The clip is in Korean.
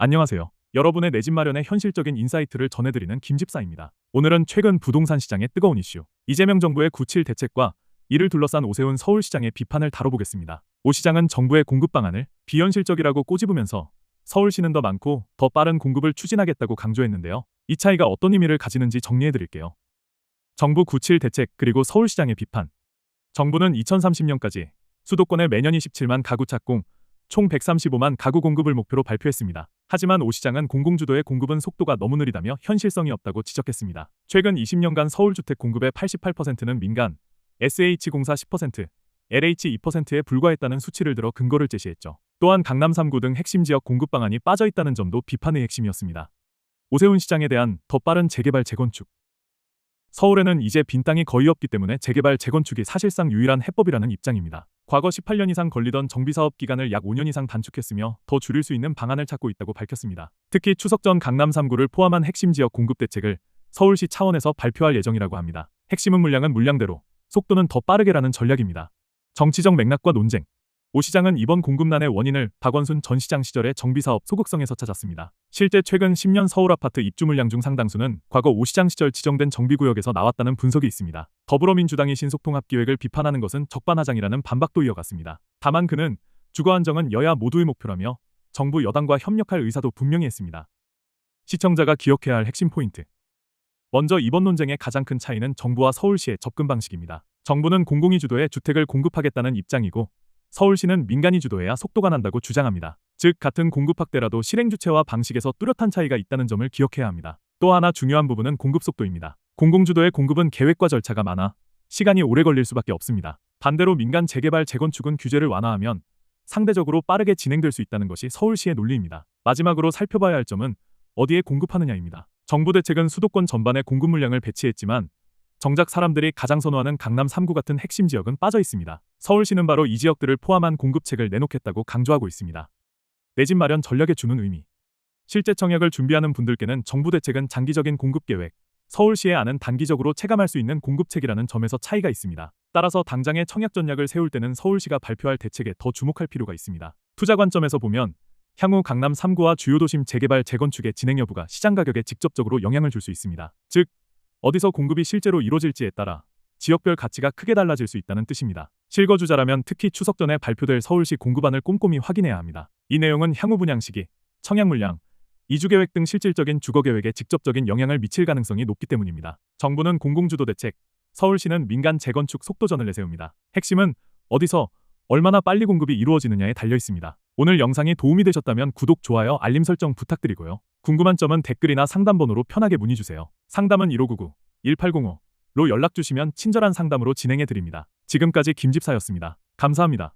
안녕하세요. 여러분의 내 집 마련의 현실적인 인사이트를 전해드리는 김집사입니다. 오늘은 최근 부동산 시장의 뜨거운 이슈, 이재명 정부의 9.7 대책과 이를 둘러싼 오세훈 서울시장의 비판을 다뤄보겠습니다. 오 시장은 정부의 공급 방안을 비현실적이라고 꼬집으면서 서울시는 더 많고 더 빠른 공급을 추진하겠다고 강조했는데요. 이 차이가 어떤 의미를 가지는지 정리해드릴게요. 정부 9.7 대책 그리고 서울시장의 비판. 정부는 2030년까지 수도권에 매년 27만 가구 착공, 총 135만 가구 공급을 목표로 발표했습니다. 하지만 오 시장은 공공주도의 공급은 속도가 너무 느리다며 현실성이 없다고 지적했습니다. 최근 20년간 서울주택 공급의 88%는 민간, SH공사 10%, LH 2%에 불과했다는 수치를 들어 근거를 제시했죠. 또한 강남 3구 등 핵심 지역 공급 방안이 빠져있다는 점도 비판의 핵심이었습니다. 오세훈 시장에 대한 더 빠른 재개발 재건축. 서울에는 이제 빈 땅이 거의 없기 때문에 재개발 재건축이 사실상 유일한 해법이라는 입장입니다. 과거 18년 이상 걸리던 정비사업 기간을 약 5년 이상 단축했으며 더 줄일 수 있는 방안을 찾고 있다고 밝혔습니다. 특히 추석 전 강남 3구를 포함한 핵심 지역 공급 대책을 서울시 차원에서 발표할 예정이라고 합니다. 핵심은 물량은 물량대로, 속도는 더 빠르게라는 전략입니다. 정치적 맥락과 논쟁. 오 시장은 이번 공급난의 원인을 박원순 전 시장 시절의 정비사업 소극성에서 찾았습니다. 실제 최근 10년 서울 아파트 입주 물량 중 상당수는 과거 오 시장 시절 지정된 정비구역에서 나왔다는 분석이 있습니다. 더불어민주당이 신속통합기획을 비판하는 것은 적반하장이라는 반박도 이어갔습니다. 다만 그는 주거 안정은 여야 모두의 목표라며 정부 여당과 협력할 의사도 분명히 했습니다. 시청자가 기억해야 할 핵심 포인트. 먼저 이번 논쟁의 가장 큰 차이는 정부와 서울시의 접근 방식입니다. 정부는 공공이 주도해 주택을 공급하겠다는 입장이고 서울시는 민간이 주도해야 속도가 난다고 주장합니다. 즉 같은 공급 확대라도 실행 주체와 방식에서 뚜렷한 차이가 있다는 점을 기억해야 합니다. 또 하나 중요한 부분은 공급 속도입니다. 공공주도의 공급은 계획과 절차가 많아 시간이 오래 걸릴 수밖에 없습니다. 반대로 민간 재개발 재건축은 규제를 완화하면 상대적으로 빠르게 진행될 수 있다는 것이 서울시의 논리입니다. 마지막으로 살펴봐야 할 점은 어디에 공급하느냐입니다. 정부 대책은 수도권 전반에 공급 물량을 배치했지만 정작 사람들이 가장 선호하는 강남 3구 같은 핵심 지역은 빠져 있습니다. 서울시는 바로 이 지역들을 포함한 공급책을 내놓겠다고 강조하고 있습니다. 내 집 마련 전략에 주는 의미. 실제 청약을 준비하는 분들께는 정부 대책은 장기적인 공급 계획, 서울시의 안은 단기적으로 체감할 수 있는 공급책이라는 점에서 차이가 있습니다. 따라서 당장의 청약 전략을 세울 때는 서울시가 발표할 대책에 더 주목할 필요가 있습니다. 투자 관점에서 보면 향후 강남 3구와 주요 도심 재개발 재건축의 진행 여부가 시장 가격에 직접적으로 영향을 줄 수 있습니다. 즉 어디서 공급이 실제로 이루어질지에 따라 지역별 가치가 크게 달라질 수 있다는 뜻입니다. 실거주자라면 특히 추석 전에 발표될 서울시 공급안을 꼼꼼히 확인해야 합니다. 이 내용은 향후 분양 시기, 청약 물량, 이주계획 등 실질적인 주거계획에 직접적인 영향을 미칠 가능성이 높기 때문입니다. 정부는 공공주도 대책, 서울시는 민간 재건축 속도전을 내세웁니다. 핵심은 어디서 얼마나 빨리 공급이 이루어지느냐에 달려 있습니다. 오늘 영상이 도움이 되셨다면 구독, 좋아요, 알림 설정 부탁드리고요. 궁금한 점은 댓글이나 상담번호로 편하게 문의주세요. 상담은 1599-1805로 연락주시면 친절한 상담으로 진행해드립니다. 지금까지 김집사였습니다. 감사합니다.